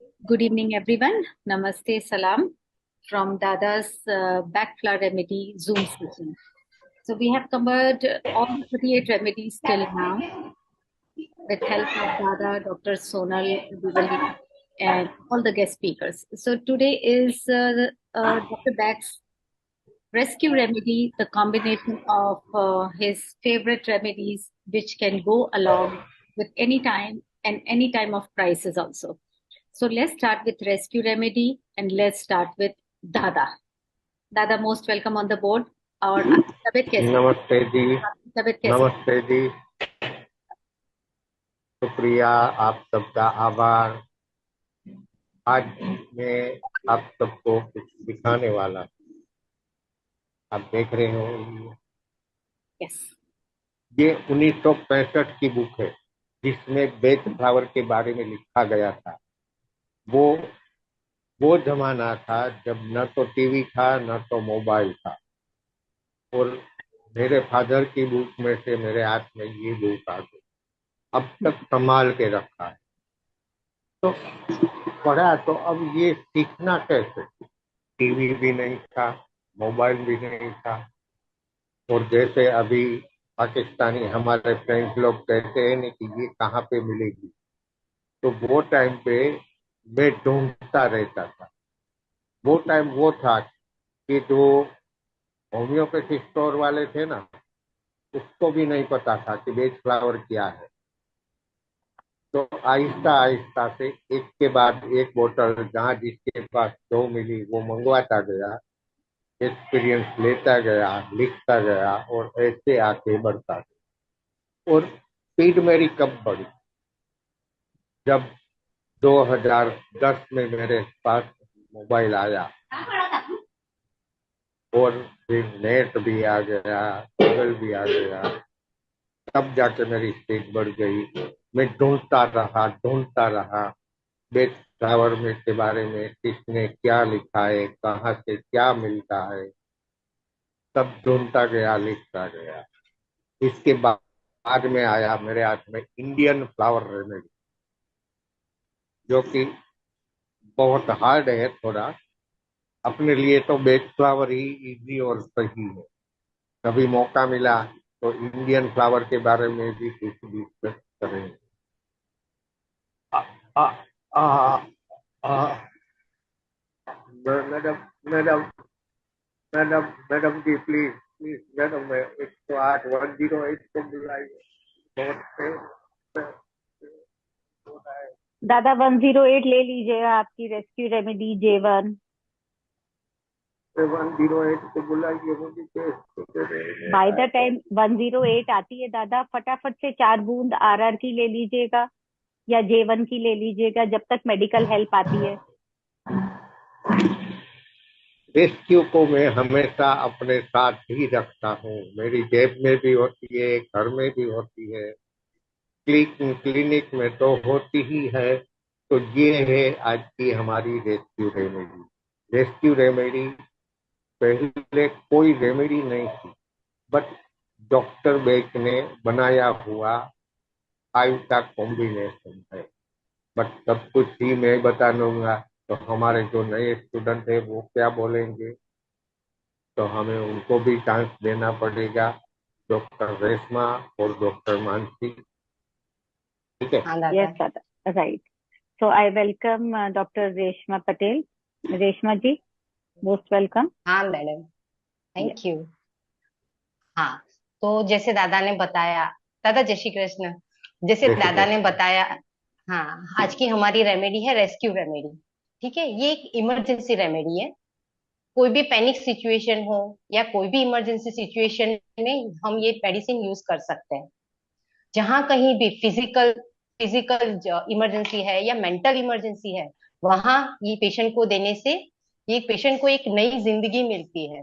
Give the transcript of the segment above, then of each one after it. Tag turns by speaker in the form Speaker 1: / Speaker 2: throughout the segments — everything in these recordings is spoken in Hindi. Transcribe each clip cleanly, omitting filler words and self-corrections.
Speaker 1: Good evening, everyone. Namaste, salam from Dada's Backflower Remedy Zoom session. So we have covered all the 38 remedies till now with help of Dada, Dr. Sonal Divali, and all the guest speakers. So today is Dr. Back's rescue remedy, the combination of his favorite remedies, which can go along with any time and any time of crisis also. So let's start with rescue remedy and let's start with Dada. Dada, most welcome on the board. और आपकी तबीयत कैसी है?
Speaker 2: नमस्ते जी।
Speaker 1: आपकी तबीयत कैसी है?
Speaker 2: नमस्ते जी। शुक्रिया। आप सबका आभार। आज मैं आप सबको कुछ दिखाने वाला हूँ। आप देख रहे हो,
Speaker 1: Yes.
Speaker 2: ये 1965 की बुक है जिसमें बेच फ्लावर के बारे में लिखा गया था। वो वो जमाना था जब न तो टीवी था न तो मोबाइल था। और मेरे फादर की बुक में से मेरे हाथ में ये बुक आ गई। अब तक संभाल के रखा है। तो पढ़ा तो अब ये सीखना कैसे? टीवी भी नहीं था, मोबाइल भी नहीं था। और जैसे अभी पाकिस्तानी हमारे फ्रेंड्स लोग कहते हैं ना कि ये कहाँ पे मिलेगी, तो वो टाइम पे मैं ढूंढता रहता था। वो टाइम वो था कि जो होम्योपैथी स्टोर वाले थे ना, उसको भी नहीं पता था कि वेज फ्लावर क्या है। तो आहिस्ता आहिस्ता से एक के बाद एक बोतल जहाँ जिसके पास जो मिली वो मंगवाता गया, एक्सपीरियंस लेता गया, लिखता गया और ऐसे आके बढ़ता गया। और स्पीड मेरी कब बढ़ी? जब 2010 में मेरे पास मोबाइल आया और फिर नेट भी आ गया, गूगल भी आ गया, तब जाके मेरी स्पीड बढ़ गई। मैं ढूंढता रहा बेट टावर में के बारे में, किसने क्या लिखा है, कहाँ से क्या मिलता है, सब ढूंढता गया, लिखता गया। इसके बाद में आया मेरे हाथ में इंडियन फ्लावर रेमेडी, जो कि बहुत हार्ड है थोड़ा। अपने लिए तो बेस्ट फ्लावर ही इजी और सही है। कभी मौका मिला तो इंडियन फ्लावर के बारे में भी कुछ डिस्कस करेंगे। आ, आ, आ, आ, मैडम मैडम मैडम मैडम जी, प्लीज प्लीज मैडम, 108 को बुलाइए। बहुत हो रहा है।
Speaker 3: दादा 108 ले लीजिएगा, आपकी रेस्क्यू रेमेडी J1।
Speaker 2: 108 को बुलाइए, मुझे टेस्ट दे
Speaker 3: बाय द
Speaker 2: रहे
Speaker 3: टाइम 108 आती है दादा, फटाफट से 4 बूंद RR की ले लीजिएगा या J1 की ले लीजिएगा जब तक मेडिकल हेल्प आती है।
Speaker 2: रेस्क्यू को मैं हमेशा अपने साथ ही रखता हूँ। मेरी जेब में भी होती है, घर में भी होती है, क्लिनिक में तो होती ही है। तो ये है आज की हमारी रेस्क्यू रेमेडी। रेस्क्यू रेमेडी पहले कोई रेमेडी नहीं थी, बट डॉक्टर बेक ने बनाया हुआ 5 का कॉम्बिनेशन है। बट सब कुछ ही मैं बता दूंगा तो हमारे जो नए स्टूडेंट है वो क्या बोलेंगे, तो हमें उनको भी चांस देना पड़ेगा। डॉक्टर रेशमा और डॉक्टर मानसी, ठीक है?
Speaker 4: हाँ
Speaker 3: यस
Speaker 4: दादा।
Speaker 3: दादा, right. So I welcome doctor Reshma Patel. Reshma ji, most welcome.
Speaker 4: हाँ मैडम,
Speaker 3: यस।
Speaker 4: Thank you. हाँ, तो जैसे दादा ने बताया, दादा जय श्री कृष्ण। जैसे
Speaker 2: जैसे
Speaker 4: दादा ने
Speaker 2: कृष्ण।
Speaker 4: बताया, हाँ, आज की हमारी रेमेडी है रेस्क्यू रेमेडी। ठीक है, ये एक इमरजेंसी रेमेडी है। कोई भी पैनिक सिचुएशन हो या कोई भी इमरजेंसी सिचुएशन में हम ये मेडिसिन यूज कर सकते हैं। जहां कहीं भी फिजिकल फिजिकल इमरजेंसी है या मेंटल इमरजेंसी है, वहां ये पेशेंट को देने से ये पेशेंट को एक नई जिंदगी मिलती है।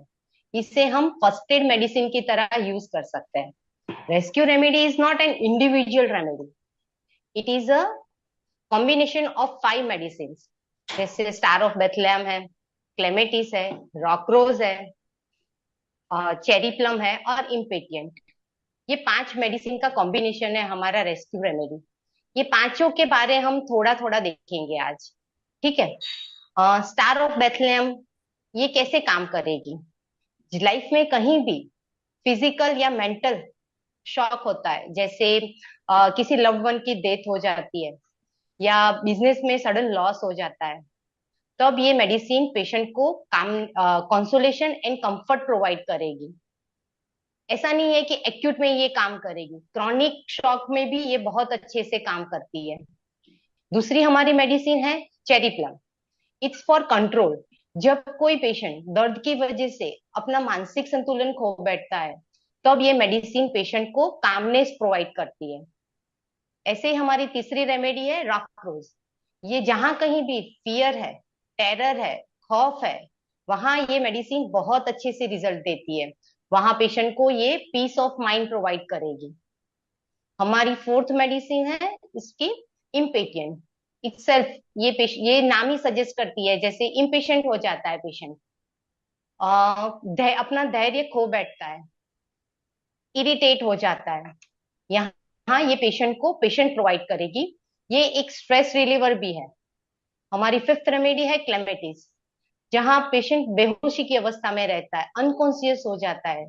Speaker 4: इसे हम फर्स्ट एड मेडिसिन की तरह यूज कर सकते हैं। Rescue remedy is not an individual remedy, it is a combination of 5 medicine. जैसे स्टार ऑफ बेथलेहम है, क्लेमेटिस है, रॉकरोज है, चेरी प्लम है और इम्पेटियंट। ये 5 मेडिसिन का कॉम्बिनेशन है हमारा रेस्क्यू रेमेडी। ये पांचों के बारे हम थोड़ा थोड़ा देखेंगे आज। ठीक है। स्टार ऑफ बेथलेहम ये कैसे काम करेगी? लाइफ में कहीं भी फिजिकल या मेंटल शॉक होता है, जैसे किसी लव्ड वन की डेथ हो जाती है या बिजनेस में सडन लॉस हो जाता है, तब ये मेडिसिन पेशेंट को काम कंसोलेशन एंड कंफर्ट प्रोवाइड करेगी। ऐसा नहीं है कि एक्यूट में ये काम करेगी, क्रॉनिक शॉक में भी ये बहुत अच्छे से काम करती है। दूसरी हमारी मेडिसिन है cherry plum. It's for control. जब कोई पेशेंट दर्द की वजह से अपना मानसिक संतुलन खो बैठता है, तब ये मेडिसिन पेशेंट को कामनेस प्रोवाइड करती है। ऐसे ही हमारी तीसरी रेमेडी है रॉक रोज। ये जहां कहीं भी फियर है, टेरर है, खौफ है, वहां ये मेडिसिन बहुत अच्छे से रिजल्ट देती है। वहां पेशेंट को ये पीस ऑफ माइंड प्रोवाइड करेगी। हमारी फोर्थ मेडिसिन है इसकी इम्पेटिएंट। इटसेल्फ ये नाम ही सजेस्ट करती है, जैसे इम्पेशेंट हो जाता है पेशेंट, अपना धैर्य खो बैठता है, इरिटेट हो जाता है, यहाँ ये पेशेंट को पेशेंट प्रोवाइड करेगी। ये एक स्ट्रेस रिलीवर भी है। हमारी फिफ्थ रेमेडी है क्लेमेटिस। जहां पेशेंट बेहोशी की अवस्था में रहता है, अनकॉन्शियस हो जाता है,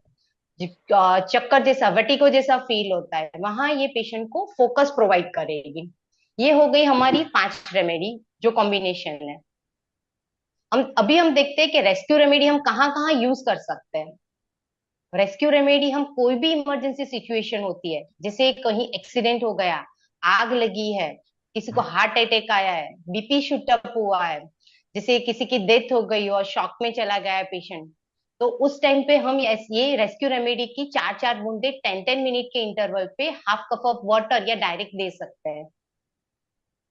Speaker 4: चक्कर जैसा, वर्टिगो जैसा फील होता है, वहां ये पेशेंट को फोकस प्रोवाइड करेगी। ये हो गई हमारी 5 रेमेडी जो कॉम्बिनेशन है। हम देखते हैं कि रेस्क्यू रेमेडी हम कहाँ कहाँ यूज कर सकते हैं। रेस्क्यू रेमेडी हम कोई भी इमरजेंसी सिचुएशन होती है, जैसे कहीं एक्सीडेंट हो गया, आग लगी है, किसी को हार्ट अटैक आया है, बीपी शूट अप हुआ है, जैसे किसी की डेथ हो गई और शॉक में चला गया है पेशेंट, तो उस टाइम पे हम ये रेस्क्यू रेमेडी की 4-4 बूंदे 10-10 मिनट के इंटरवल पे हाफ कप ऑफ वाटर या डायरेक्ट दे सकते हैं।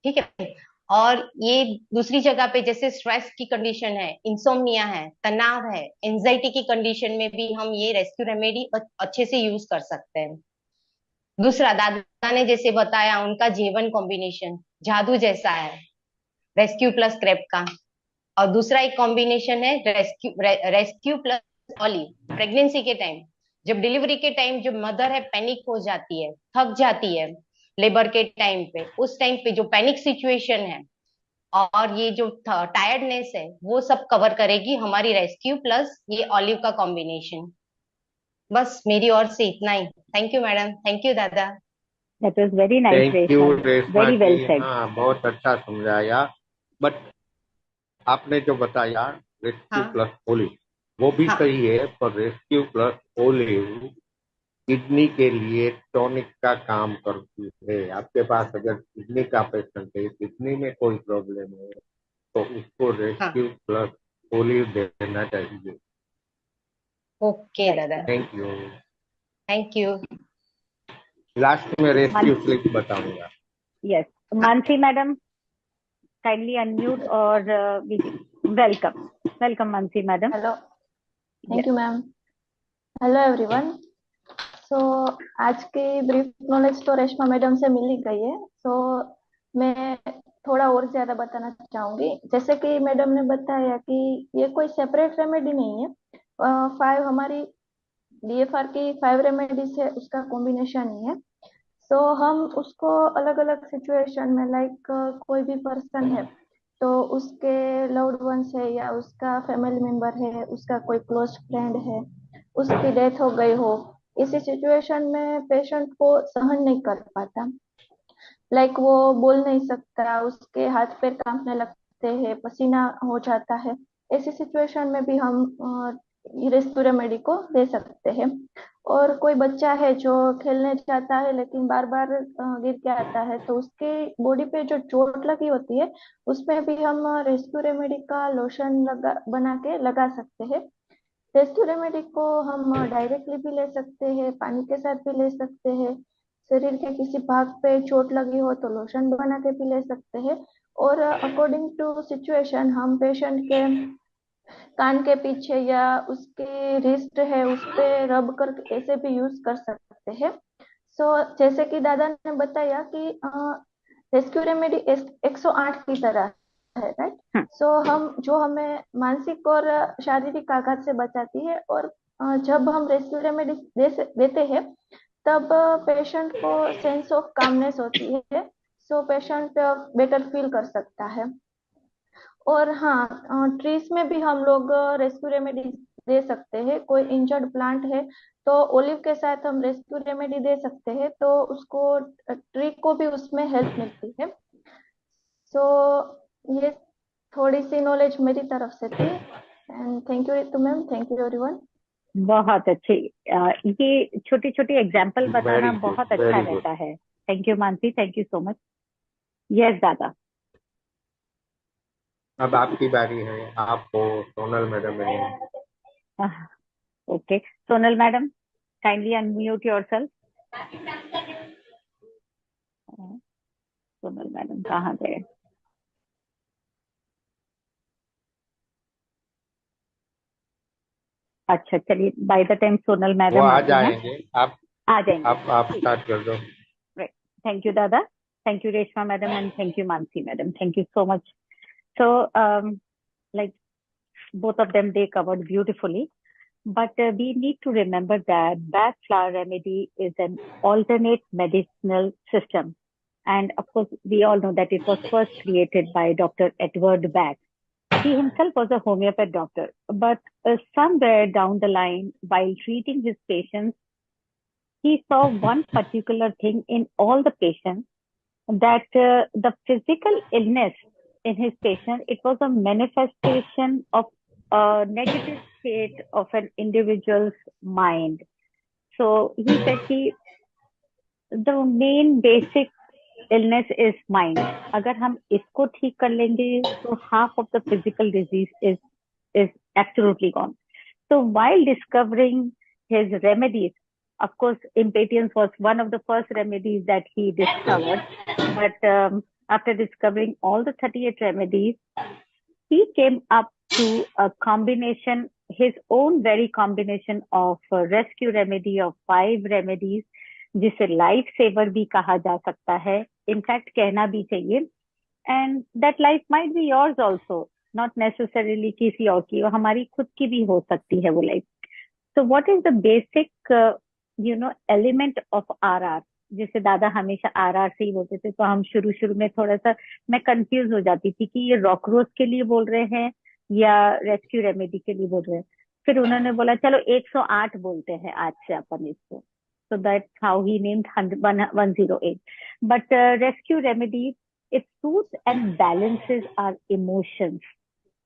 Speaker 4: ठीक है। और ये दूसरी जगह पे जैसे स्ट्रेस की कंडीशन है, इंसोम्निया है, तनाव है, एंजाइटी की कंडीशन में भी हम ये रेस्क्यू रेमेडी अच्छे से यूज कर सकते हैं। दूसरा, दादा ने जैसे बताया, उनका जीवन कॉम्बिनेशन जादू जैसा है, रेस्क्यू प्लस क्रेप का। और दूसरा एक कॉम्बिनेशन है रेस्क्यू प्लस ऑलिव। प्रेगनेंसी के टाइम, जब डिलीवरी के टाइम जब मदर है पैनिक हो जाती है, थक जाती है लेबर के टाइम पे, उस टाइम पे जो पैनिक सिचुएशन है और ये जो टायर्डनेस है, वो सब कवर करेगी हमारी रेस्क्यू प्लस ये ऑलिव का कॉम्बिनेशन। बस मेरी ओर से इतना ही। Thank you madam, thank you दादा।
Speaker 3: That was very nice,
Speaker 2: thank you
Speaker 3: Reshma.
Speaker 2: Reshma
Speaker 3: Very well
Speaker 2: जी,
Speaker 3: said.
Speaker 2: हाँ बहुत अच्छा समझाया। बट आपने जो बताया रेस्क्यू
Speaker 4: हाँ
Speaker 2: प्लस ओलिव, वो भी
Speaker 4: हाँ
Speaker 2: सही है, पर रेस्क्यू प्लस ओलिव किडनी के लिए टॉनिक का काम करती है। आपके पास अगर किडनी का पेशेंट है, किडनी में कोई प्रॉब्लम है, तो उसको
Speaker 4: हाँ।
Speaker 2: रेस्क्यू प्लस ओलिव देना चाहिए।
Speaker 4: Okay
Speaker 3: Right.
Speaker 4: दादा,
Speaker 2: thank you.
Speaker 4: Thank you.
Speaker 2: Last में रेस्क्यू
Speaker 3: Man-
Speaker 2: स्लिप बताऊंगा।
Speaker 3: yes. Mansi madam, kindly unmute or welcome. Welcome, Mansi madam.
Speaker 5: Hello,
Speaker 3: Yes.
Speaker 5: Thank you ma'am. Hello everyone. So आज की ब्रीफ नॉलेज तो रेशमा मैडम से मिल ही गई है। मैं थोड़ा और ज्यादा बताना चाहूंगी। जैसे कि मैडम ने बताया कि ये कोई सेपरेट रेमेडी नहीं है, 5 हमारी डीएफआर की 5 रेमेडीज है, उसका कॉम्बिनेशन ही है। हम उसको अलग अलग सिचुएशन में, लाइक कोई भी पर्सन है तो उसके लव्ड वंस है या उसका फैमिली मेंबर है, उसका कोई क्लोज फ्रेंड है, उसकी डेथ हो गई हो, इसी सिचुएशन में पेशेंट को सहन नहीं कर पाता, लाइक वो बोल नहीं सकता, उसके हाथ पैर कांपने लगते हैं, पसीना हो जाता है। ऐसी सिचुएशन में भी हम रेस्क्यू रेमेडी को दे सकते हैं। और कोई बच्चा है जो खेलने जाता है लेकिन बार बार गिर के आता है, तो उसकी बॉडी पे जो चोट लगी होती है उसमें भी हम रेस्क्यू रेमेडी का लोशन बना के लगा सकते हैं। रेस्क्यू रेमेडी को हम डायरेक्टली भी ले सकते हैं, पानी के साथ भी ले सकते हैं, शरीर के किसी भाग पे चोट लगी हो तो लोशन बना के भी ले सकते हैं। और अकॉर्डिंग टू सिचुएशन हम पेशेंट के कान के पीछे या उसके रिस्ट है उस पे रब कर ऐसे भी यूज कर सकते हैं। जैसे कि दादा ने बताया कि रेस्क्यू रेमेडी 108 की तरह है, राइट। हम जो हमें मानसिक और शारीरिक आघात से बचाती है, और जब हम रेस्क्यू रेमेडी देते हैं तब पेशेंट को सेंस ऑफ कामनेस होती है, पेशेंट बेटर फील कर सकता है। और हाँ, ट्रीज में भी हम लोग रेस्क्यू रेमेडी दे सकते हैं। कोई इंजर्ड प्लांट है तो ओलिव के साथ हम रेस्क्यू रेमेडी दे सकते हैं, तो उसको ट्री को भी उसमें हेल्प मिलती है। सो ये थोड़ी सी नॉलेज मेरी तरफ से थी। And thank you Ritu ma'am, thank you everyone.
Speaker 3: बहुत अच्छे। ये छोटे छोटे एग्जाम्पल बताना
Speaker 2: वेरी गुड,
Speaker 3: बहुत अच्छा
Speaker 2: वेरी गुड।
Speaker 3: रहता है। Thank you Mansi, thank you so much. Yes दादा।
Speaker 2: अब आपकी बारी है, आप हो, सोनल मैडम है।
Speaker 3: Okay, Sonal madam, kindly unmute yourself. Sonal madam कहाँ गए? अच्छा चलिए, बाय द टाइम सोनल
Speaker 2: वो
Speaker 3: मैडम
Speaker 2: आ
Speaker 3: आती हैं
Speaker 2: जाएंगे। आप
Speaker 3: आ जाएंगे।
Speaker 2: आप
Speaker 3: ठीक,
Speaker 2: स्टार्ट कर दो।
Speaker 3: राइट। थैंक यू दादा, thank you Reshma madam, and thank you Mansi madam, thank you so much. So, like both of them, they covered beautifully. But we need to remember that Bach flower remedy is an alternate medicinal system. And of course, we all know that it was first created by Dr. Edward Bach. He himself was a homeopath doctor, but somewhere down the line, while treating his patients, he saw one particular thing in all the patients, that the physical illness in his patient, it was a manifestation of a negative state of an individual's mind. So he said the main basic illness is mind. अगर हम इसको ठीक कर लेंगे तो half of the physical disease is absolutely gone. So while discovering his remedies, of course, impatience was one of the first remedies that he discovered. But after discovering all the 38 remedies, he came up to a combination, his own very combination of rescue remedy of 5 remedies, जिसे लाइफ सेवर भी कहा जा सकता है, इनफैक्ट कहना भी चाहिए। And that life might be yours also, not necessarily किसी और की, हमारी खुद की भी हो सकती है वो life. So what is the basic element of our, जिसे दादा हमेशा आर से ही बोलते थे, तो हम शुरू शुरू में थोड़ा सा मैं कंफ्यूज हो जाती थी कि ये रॉकरोज के लिए बोल रहे हैं या रेस्क्यू रेमेडी के लिए बोल रहे हैं। फिर उन्होंने बोला चलो 108 बोलते हैं आज से अपन इसको। So that's how he named 108। But rescue remedy, it soothes and balances our emotions,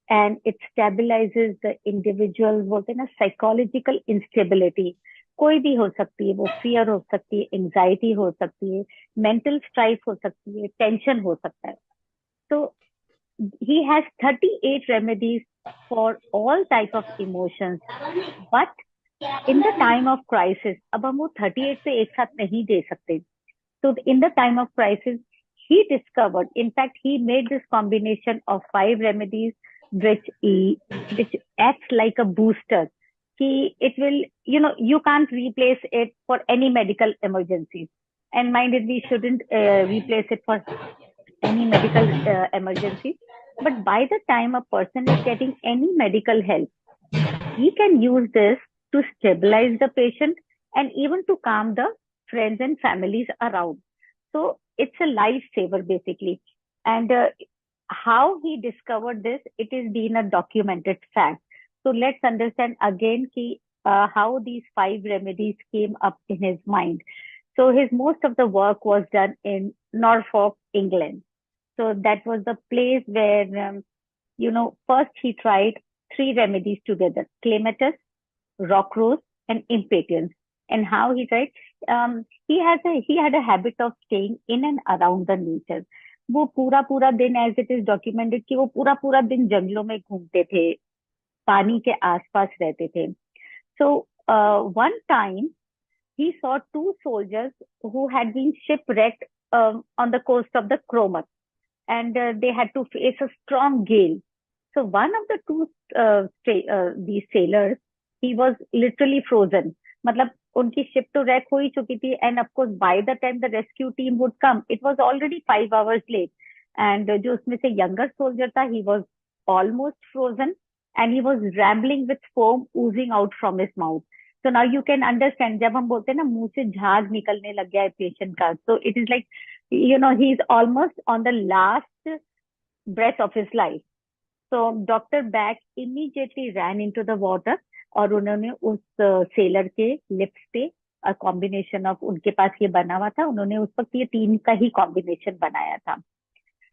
Speaker 3: and it stabilizes the individual, बोलते हैं ना, psychological instability। कोई भी हो सकती है, वो फियर हो सकती है, एंजाइटी हो सकती है, मेंटल स्ट्राइफ हो सकती है, टेंशन हो सकता है। तो he has 38 remedies for all type of emotions, but in the time of crisis, अब हम वो 38 से एक साथ नहीं दे सकते। So in the time of crisis, he discovered, in fact, he made this combination of 5 remedies, which acts like a booster. It will, you can't replace it for any medical emergencies. And mind it, we shouldn't replace it for any medical emergencies. But by the time a person is getting any medical help, he can use this to stabilize the patient and even to calm the friends and families around. So it's a lifesaver basically. And how he discovered this, it is been a documented fact. So let's understand again how these 5 remedies came up in his mind. So his most of the work was done in Norfolk, England. So that was the place where, first he tried 3 remedies together: clematis, rockrose, and impatience. And how he tried, he had a habit of staying in and around the nature. वो पूरा पूरा दिन, एज इट इज डॉक्यूमेंटेड, कि वो पूरा पूरा दिन जंगलों में घूमते थे, पानी के आसपास रहते थे। So one time he saw 2 soldiers who had been shipwrecked on the coast of the Cromer, and they had to face a strong gale. So one of the these sailors, he was literally frozen. मतलब उनकी शिप तो रैक हो ही चुकी थी, and of course by the time the rescue team would come, it was already 5 hours late. And जो उसमें से younger soldier था, he was almost frozen, and he was rambling with foam oozing out from his mouth. So now you can understand, जब हम बोलते हैं ना मुंह से झाग निकलने लग गया है पेशेंट का, so it is like, he is almost on the last breath of his life. So Dr. Back immediately ran into the water और उन्होंने उस सेलर के लिप्स पे कॉम्बिनेशन ऑफ, उनके पास ये बना हुआ था, उन्होंने उस वक्त ये तीन का ही कॉम्बिनेशन बनाया था.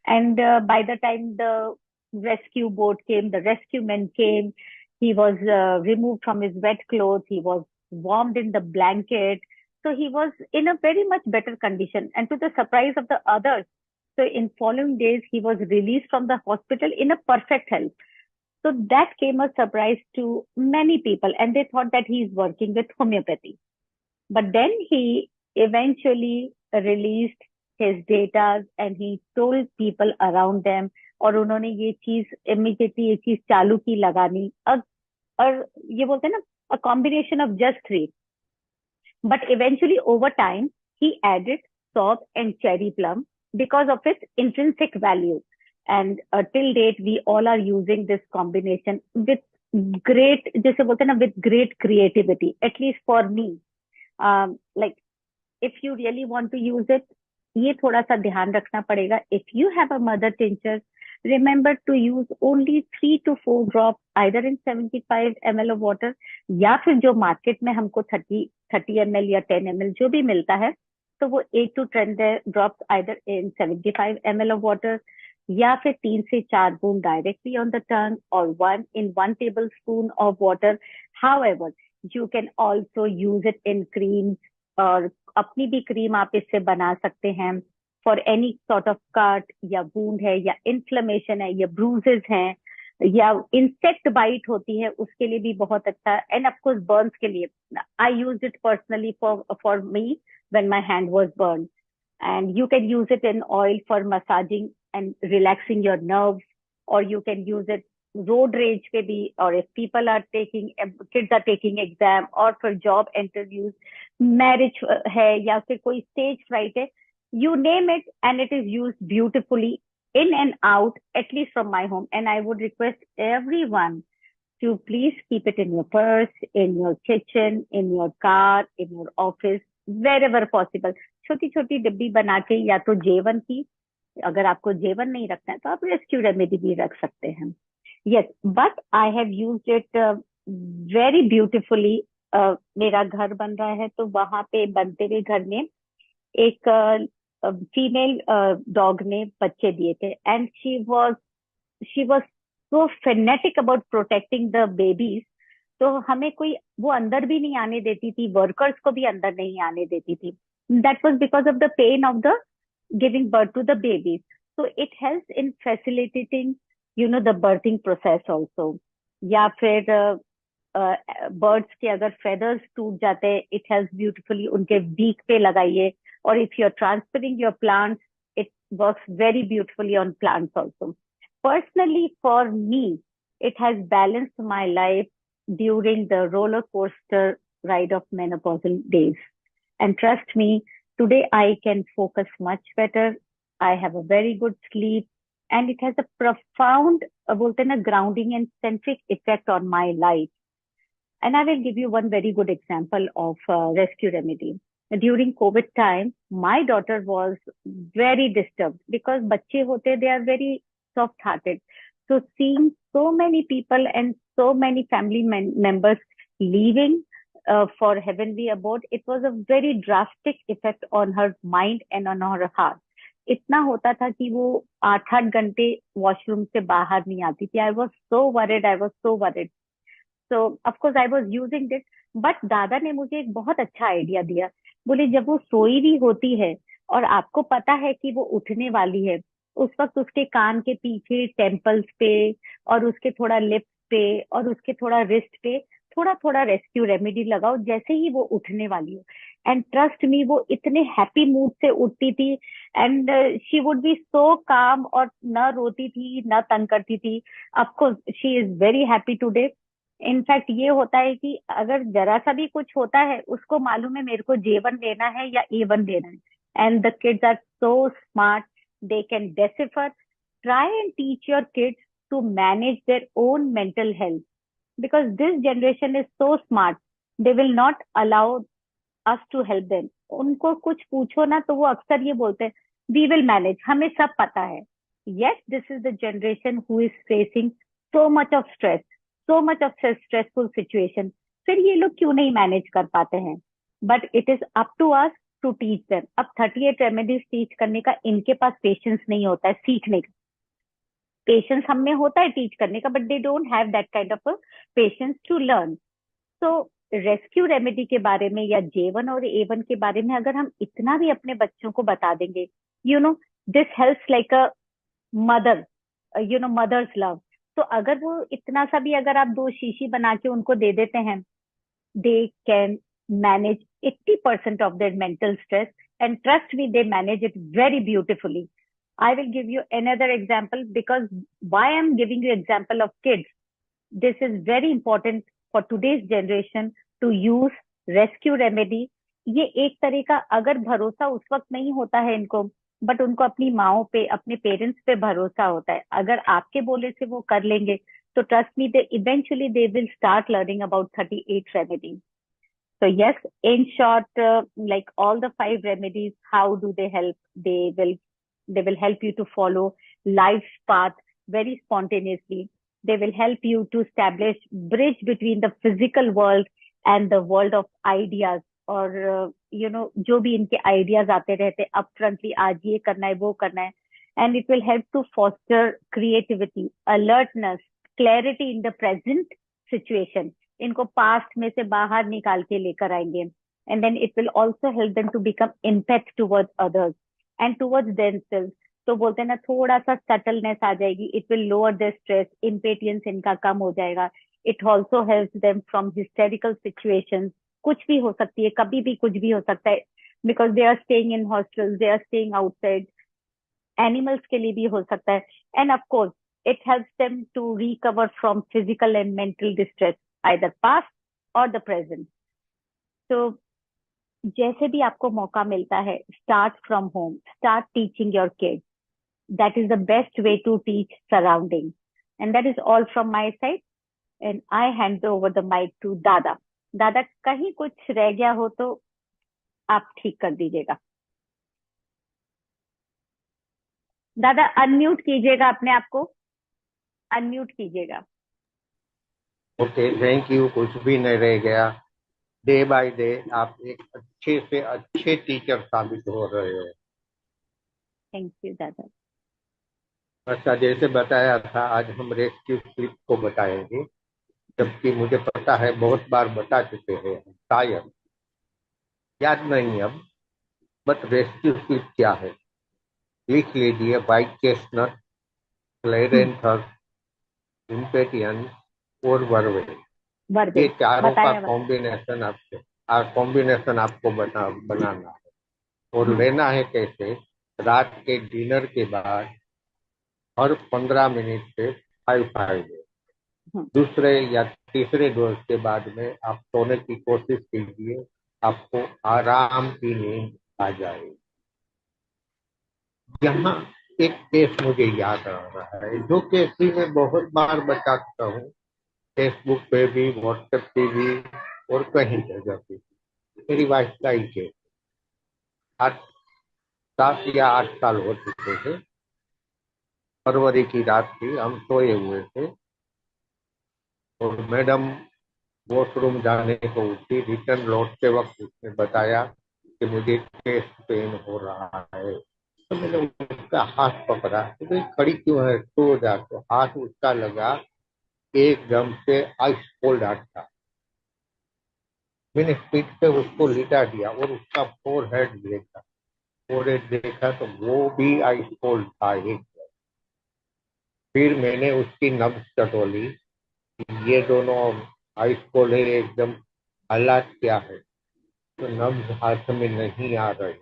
Speaker 3: And by the time the rescue boat came, the rescue men came, he was removed from his wet clothes, he was warmed in the blanket. So he was in a very much better condition. And to the surprise of the others, so in following days, he was released from the hospital in a perfect health. So that came a surprise to many people, and they thought that he is working with homeopathy. But then he eventually released his data and he told people around them, और उन्होंने ये चीज इमीडिएटली ये चीज चालू की लगानी. और ये बोलते हैं ना, a combination of just three. But eventually over time he added salt and cherry plum because of its intrinsic value. And till date we all are using this combination with great, जैसे बोलते हैं ना, with great creativity. At least for me, like if you really want to use it, ये थोड़ा सा ध्यान रखना पड़ेगा. If you have a mother tincture, remember to use only 3 to 4 drops either in 75 ml of water, या फिर जो मार्केट में हमको 30 ml या 10 ml जो भी मिलता है, तो वो 8 to 10 drops either in 75 ml of water, या फिर 3 से 4 बूंद directly on the tongue, or 1 in 1 tablespoon of water. However, you can also use it in creams, और अपनी भी क्रीम आप इससे बना सकते हैं for any sort of cut, या वूंड है, या इन्फ्लेमेशन है, या ब्रूजेस हैं, या इंसेक्ट बाइट होती है, उसके लिए भी बहुत अच्छा. एंड ऑफ कोर्स बर्न्स के लिए, I used it personally for me when my hand was burn. And you can use it in oil for massaging and relaxing your nerves, और you can use it road rage पे भी, और if people are taking, kids are taking exam, और फिर जॉब इंटरव्यूज, मैरिज है, या फिर कोई स्टेज फ्राइट है, you name it, and it is used beautifully in and out, at least from my home. And I would request everyone to please keep it in your purse, in your kitchen, in your car, in your office, wherever possible. छोटी छोटी डिब्बी बना के, या तो जेवन की, अगर आपको जेवन नहीं रखना है तो आप रेस्क्यू रेमेडी भी रख सकते हैं. Yes, but I have used it very beautifully. मेरा घर बन रहा है, तो वहां पे बनते हुए घर में एक फीमेल डॉग ने बच्चे दिए थे, and she was so phonetic about protecting the babies. तो हमें कोई वो अंदर भी नहीं आने देती थी, वर्कर्स को भी अंदर नहीं आने देती थी. That was because of the pain of the giving birth to the babies. So it helps in facilitating the birthing process also. या फिर बर्ड्स के अगर फेदर्स टूट जाते हैं, इट हेल्प्स ब्यूटिफुली, उनके बीक पे लगाइए. Or if you're transferring your plants, it works very beautifully on plants also. Personally, for me, it has balanced my life during the roller coaster ride of menopausal days. And trust me, today I can focus much better. I have a very good sleep, and it has a profound, बोलते हैं ना, grounding and centric effect on my life. And I will give you one very good example of rescue remedy. During COVID time, my daughter was very disturbed because बच्चे होते, they are very soft-hearted. So seeing so many people and so many family members leaving for heavenly abode, it was a very drastic effect on her mind and on her heart. इतना होता था कि वो 8-8 घंटे वॉशरूम से बाहर नहीं आती थी. I was so worried. So of course I was using it, but दादा ने मुझे एक बहुत अच्छा आइडिया दिया. बोले जब वो सोई भी होती है और आपको पता है कि वो उठने वाली है, उस वक्त उसके कान के पीछे, टेम्पल्स पे, और उसके थोड़ा लिप्स पे, और उसके थोड़ा रिस्ट पे थोड़ा थोड़ा रेस्क्यू रेमेडी लगाओ, जैसे ही वो उठने वाली हो. एंड ट्रस्ट मी, वो इतने हैप्पी मूड से उठती थी, एंड शी वुड बी सो काम, और न रोती थी न तंग करती थी. Of course she is very happy today. In fact ये होता है कि अगर जरा सा भी कुछ होता है, उसको मालूम है मेरे को J1 लेना है या A1 लेना है. And the kids are so smart, they can decipher. Try and teach your kids to manage their own mental health, because this generation is so smart, they will not allow us to help them. उनको कुछ पूछो ना तो वो अक्सर ये बोलते हैं we will manage, हमें सब पता है. Yet this is the generation who is facing so much of stress, so much of stressful situation, फिर ये लोग क्यों नहीं मैनेज कर पाते हैं? But it is up to us to teach them. अब 38 रेमेडीज टीच करने का इनके पास पेशेंस नहीं होता है सीखने का। पेशेंस हम में होता है टीच करने का, but they don't have that kind of patience to learn. तो रेस्क्यू रेमेडी के बारे में या J1 और A1 के बारे में अगर हम इतना भी अपने बच्चों को बता देंगे, you know, this helps like a mother, mother's love. तो अगर वो इतना सा भी अगर आप दो शीशी बना के उनको दे देते हैं, they can manage 80% of their mental stress, and trust me, they manage it very beautifully. I will give you another example, because why I'm giving you example of kids, this is very important for today's generation to use rescue remedy. ये एक तरह का अगर भरोसा उस वक्त नहीं होता है इनको, बट उनको अपनी माओ पे, अपने पेरेंट्स पे भरोसा होता है, अगर आपके बोले से वो कर लेंगे, तो trust me, they eventually they will start learning about 38 remedies. So yes, in short, like all the 5 remedies, how do they help? They will help you to follow life's path very spontaneously. They will help you to establish bridge between the physical world and the world of ideas. और जो भी इनके आइडियाज आते रहते अपफ्रंटली, आज ये करना है वो करना है, and it will help to foster creativity, alertness, clarity in the present situation. इनको पास्ट में से बाहर निकाल के लेकर आएंगे, and then it will also help them to become empath towards others and towards themselves. तो बोलते हैं ना, थोड़ा सा सटलनेस आ जाएगी, it will lower their stress, impatience इनका कम हो जाएगा। It also helps them from hysterical situations. कुछ भी हो सकती है, कभी भी कुछ भी हो सकता है, because they are staying in hostels, they are staying outside. Animals के लिए भी हो सकता है, and of course it helps them to recover from physical and mental distress, either past or the present. So जैसे भी आपको मौका मिलता है, start from home, start teaching your kids. That is the best way to teach surrounding. And that is all from my side. And I hand over the mic to दादा। दादा, कहीं कुछ रह गया हो तो आप ठीक कर दीजिएगा। दादा अनम्यूट कीजिएगा, अपने आप को अनम्यूट कीजिएगा।
Speaker 2: Okay, thank you. कुछ भी नहीं रह गया। डे बाय डे आप एक अच्छे से अच्छे टीचर साबित हो रहे हो।
Speaker 3: थैंक यू दादा।
Speaker 2: अच्छा, जैसे बताया था, आज हम रेस्क्यू स्लिप को बताएंगे, जबकि मुझे पता है बहुत बार बता चुके हैं, शायद याद नहीं अब। बट रेस्क्यू स्लिप क्या है लिख लीजिए। व्हाइट चेस्टनट, क्लेरेंथस, इम्पेटियन और वर्वे, ये चारों का कॉम्बिनेशन आपको बनाना है। और लेना है कैसे? रात के डिनर के बाद हर 15 मिनट से 5 दूसरे या तीसरे डोज के बाद में आप सोने की कोशिश कीजिए, आपको आराम की नींद आ जाएगी। यहाँ एक केस मुझे याद आ रहा है, जो केस भी मैं बहुत बार बता चुका हूँ, फेसबुक पे भी, व्हाट्सएप पे भी और कहीं जगह पे। मेरी वाइफ का ही केस, 7 या 8 साल हो चुके थे। फरवरी की रात थी, हम सोए हुए थे और मैडम वॉशरूम जाने को उठी। रिटर्न लौटते वक्त उसने बताया कि मुझे चेस्ट पेन हो रहा है। तो मैंने उसका हाथ पकड़ा, तो भाई खड़ी क्यों है, सो जा। तो हाथ उसका लगा एकदम से आइस कोल्ड हाथ था। मैंने पीठ पे उसको लिटा दिया और उसका फोरहेड देखा तो वो भी आइस कोल्ड था एक। फिर मैंने उसकी नब्ज टटोली, ये दोनों आइस कोल्ड है एकदम, हालात क्या है? तो नब्ज हाथ में नहीं आ रही।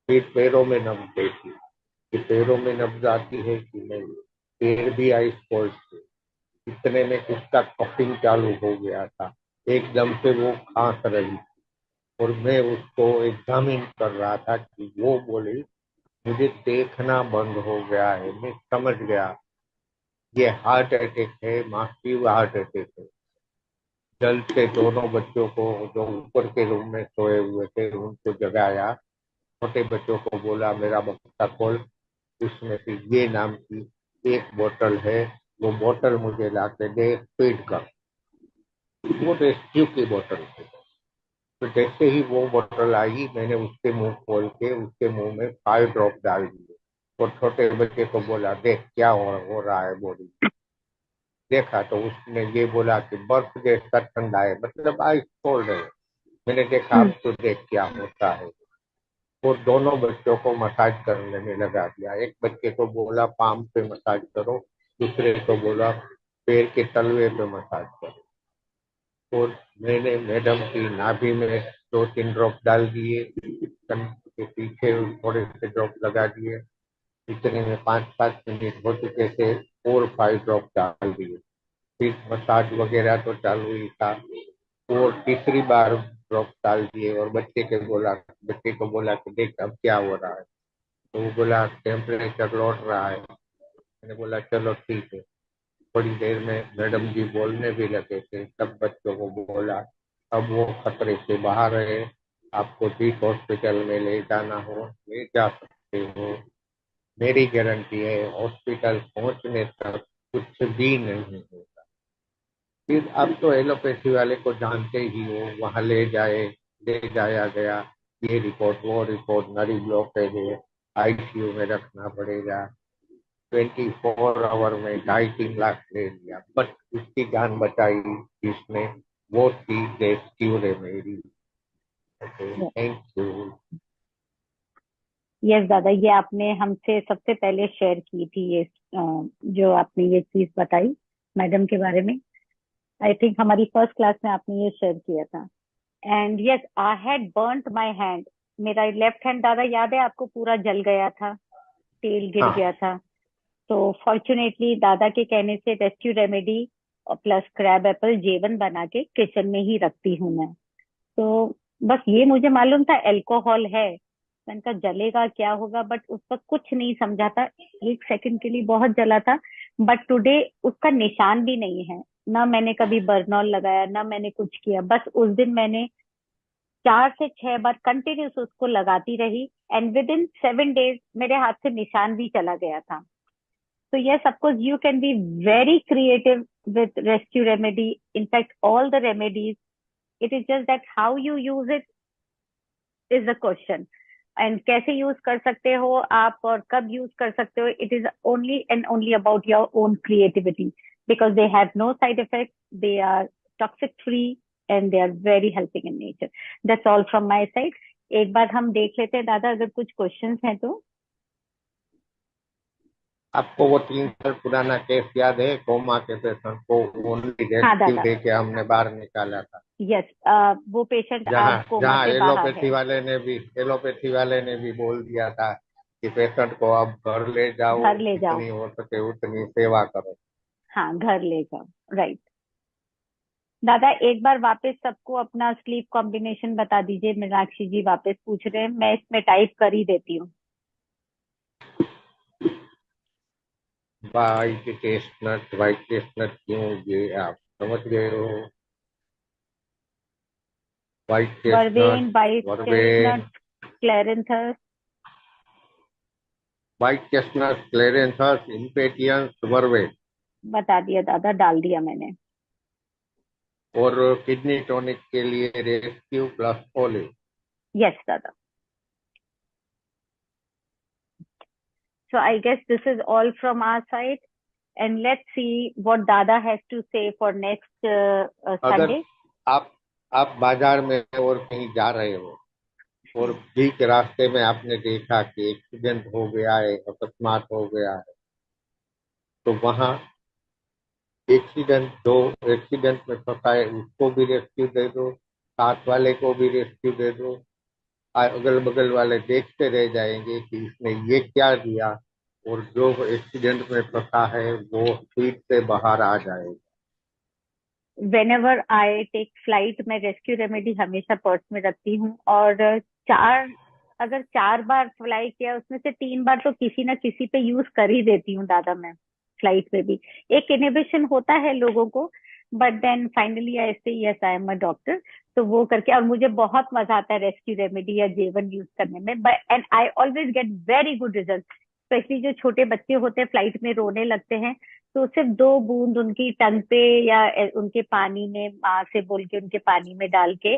Speaker 2: फिर पैरों में नब्ज देखी कि पैरों में नब्ज आती है कि नहीं, पैर भी आइस कोल्ड थे। इतने में उसका कफिंग चालू हो गया था, एकदम से वो खांस रही थी और मैं उसको एग्जामिन कर रहा था कि वो बोली मुझे देखना बंद हो गया है। मैं समझ गया ये हार्ट अटैक है, मासिव हार्ट अटैक है। जल्द से दोनों बच्चों को, जो ऊपर के रूम में सोए हुए थे, उनको जगाया। छोटे बच्चों को बोला मेरा बच्चा खोल, उसमें से ये नाम की एक बोतल है, वो बोतल मुझे ला के दे स्पीड का। वो रेस्क्यू की बोतल थी। तो जैसे ही वो बोतल आई, मैंने उसके मुंह खोल के उसके मुंह में 5 ड्रॉप डाल दिए। और छोटे बच्चे को बोला, देख क्या हो रहा है बॉडी। देखा तो उसने ये बोला कि बर्फ जैसा ठंडा है, मतलब आइस कोल्ड है। मैंने देखा, अब तो देख क्या होता है। और दोनों बच्चों को मसाज करने में लगा दिया। एक बच्चे को बोला पाम पे मसाज करो, दूसरे को बोला पैर के तलवे पे मसाज करो। और मैंने मैडम की नाभि में 2-3 ड्रॉप डाल दिए, कन के पीछे थोड़े से ड्रॉप लगा दिए। इतने में 5-7 मिनट हो चुके थे, और 5 ड्रॉप डाल दिए। फिर मसाज वगैरह तो चालू ही था। और तीसरी बार ड्रॉप डाल दिए, और बच्चे को बोला कि देख अब क्या हो रहा है। तो वो बोला टेम्परेचर लौट रहा है। मैंने बोला चलो ठीक है। थोड़ी देर में मैडम जी बोलने भी लगे थे, तब बच्चों को बोला अब वो खतरे से बाहर है, आपको जिस हॉस्पिटल में ले जाना हो ले जा सकते हो। मेरी गारंटी है हॉस्पिटल पहुंचने तक कुछ भी नहीं होगा। फिर अब तो एलोपैथी वाले को जानते ही हो, वहां ले जाया गया। ये रिपोर्ट वो रिपोर्ट, नरी ब्लॉकेज है, आईसीयू में रखना पड़ेगा। 24 आवर में 2.5-3 लाख ले लिया, बट उसकी जान बचाई जिसने, वो थी rescue remedy. Okay, thank you.
Speaker 3: Yes दादा, ये आपने हमसे सबसे पहले शेयर की थी ये जो आपने ये चीज बताई मैडम के बारे में। आई थिंक हमारी फर्स्ट क्लास में आपने ये शेयर किया था। And yes, I had burnt my hand. मेरा लेफ्ट हैंड दादा याद है आपको, पूरा जल गया था, तेल गिर
Speaker 2: हाँ,
Speaker 3: गया था। तो फॉर्चुनेटली दादा के कहने से रेस्क्यू रेमेडी और प्लस क्रैब एप्पल जेवन बना के किचन में ही रखती हूँ मैं। तो बस ये मुझे मालूम था अल्कोहल है। मैंने कहा जलेगा क्या होगा, बट उसका कुछ नहीं समझा था। 1 सेकंड के लिए बहुत जला था, बट टुडे उसका निशान भी नहीं है। ना मैंने कभी बर्नॉल लगाया, ना मैंने कुछ किया। बस उस दिन मैंने 4 से 6 बार कंटिन्यूस उसको लगाती रही, एंड विद इन 7 डेज मेरे हाथ से निशान भी चला गया था। So yes, of course, you can be very creative with rescue remedy. In fact, all the remedies, it is just that how you use it is the question. And कैसे यूज कर सकते हो आप और कब यूज कर सकते हो, it is only and only about your own creativity, because they have no side effects, they are toxic free, and they are very helping in nature. That's all from my side. एक बार हम देख लेते हैं दादा, अगर कुछ क्वेश्चंस हैं तो।
Speaker 2: आपको वो 3 साल पुराना केस याद है, कोमा के पेशेंट को ओनली
Speaker 3: हाँ
Speaker 2: रेस्क्यू
Speaker 3: दादा,
Speaker 2: दे के हमने बाहर निकाला था।
Speaker 3: यस, वो पेशेंट
Speaker 2: जहाँ
Speaker 3: आज कोमा
Speaker 2: जहाँ
Speaker 3: से बाहर है।
Speaker 2: एलोपैथी वाले ने भी बोल दिया था कि पेशेंट को अब घर ले जाओ,
Speaker 3: घर ले जाओ,
Speaker 2: जितनी हो सके उतनी सेवा करो।
Speaker 3: हाँ घर ले जाओ, राइट। दादा एक बार वापस सबको अपना स्लीप कॉम्बिनेशन बता दीजिए। मीनाक्षी जी वापस पूछ रहे हैं, मैं इसमें टाइप कर ही देती हूँ।
Speaker 2: वाइट चेस्टनट क्यों, ये आप समझ गए हो। White
Speaker 3: vervain,
Speaker 2: chestnut,
Speaker 3: white
Speaker 2: vervain,
Speaker 3: chestnut, क्लेरेंथस।
Speaker 2: वाइट चेस्टनट, क्लेरेंथस, इम्पेटियंस, वर्बेन।
Speaker 3: बता दिया दादा, डाल दिया मैंने।
Speaker 2: और किडनी टॉनिक के लिए रेस्क्यू प्लस ओलिव।
Speaker 3: यस दादा। So I guess this is all from our side, and let's see what Dada has to say for next
Speaker 2: अगर
Speaker 3: Sunday.
Speaker 2: आप बाजार में और कहीं जा रहे हो, और बीच रास्ते में आपने देखा कि एक्सीडेंट हो गया है, अकस्मात हो गया है, तो वहां एक्सीडेंट में फंसा है उसको भी रेस्क्यू दे दो, साथ वाले को भी रेस्क्यू दे दो। अगल बगल वाले देखते रह जाएंगे कि इसने ये क्या दिया, और जो एक्सीडेंट में फंसा है वो स्पीड से बाहर आ जाएगा।
Speaker 3: Whenever I take flight, मैं रेस्क्यू रेमेडी हमेशा पर्स में रखती हूँ। और चार अगर 4 बार फ्लाई किया, उसमें से 3 बार तो किसी ना किसी पे यूज कर ही देती हूँ दादा मैं। फ्लाइट में भी एक इनहिबिशन होता है लोगों को, बट देन फाइनली आई से yes I am a doctor. तो वो करके, और मुझे बहुत मजा आता है रेस्क्यू रेमेडी या जेवन यूज करने में, and I always get very good result. Specially जो छोटे बच्चे होते हैं फ्लाइट में रोने लगते हैं, तो सिर्फ 2 बूंद उनकी टंग पे या उनके पानी में माँ से बोल के उनके पानी में डाल के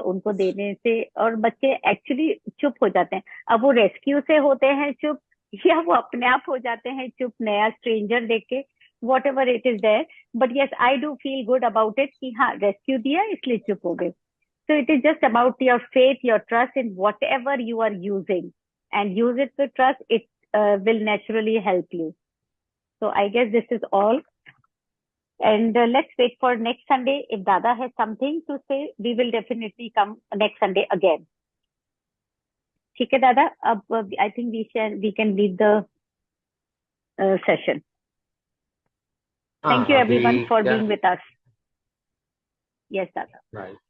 Speaker 3: उनको देने से और बच्चे एक्चुअली चुप हो जाते हैं। अब वो रेस्क्यू से होते हैं चुप या वो अपने आप हो जाते हैं चुप नया स्ट्रेंजर देख के, whatever it is there, but yes I do feel good about it कि हाँ रेस्क्यू दिया इसलिए चुप हो गए। So it is just about your faith, your trust in whatever you are using, and use it with trust. It will naturally help you. So I guess this is all. And let's wait for next Sunday. If Dada has something to say, we will definitely come next Sunday again. ठीक है दादा, अब I think we can leave the session. Thank you
Speaker 2: हाँ,
Speaker 3: everyone
Speaker 2: अभी
Speaker 3: for
Speaker 2: क्या
Speaker 3: being with us. Yes, Dada.
Speaker 2: right.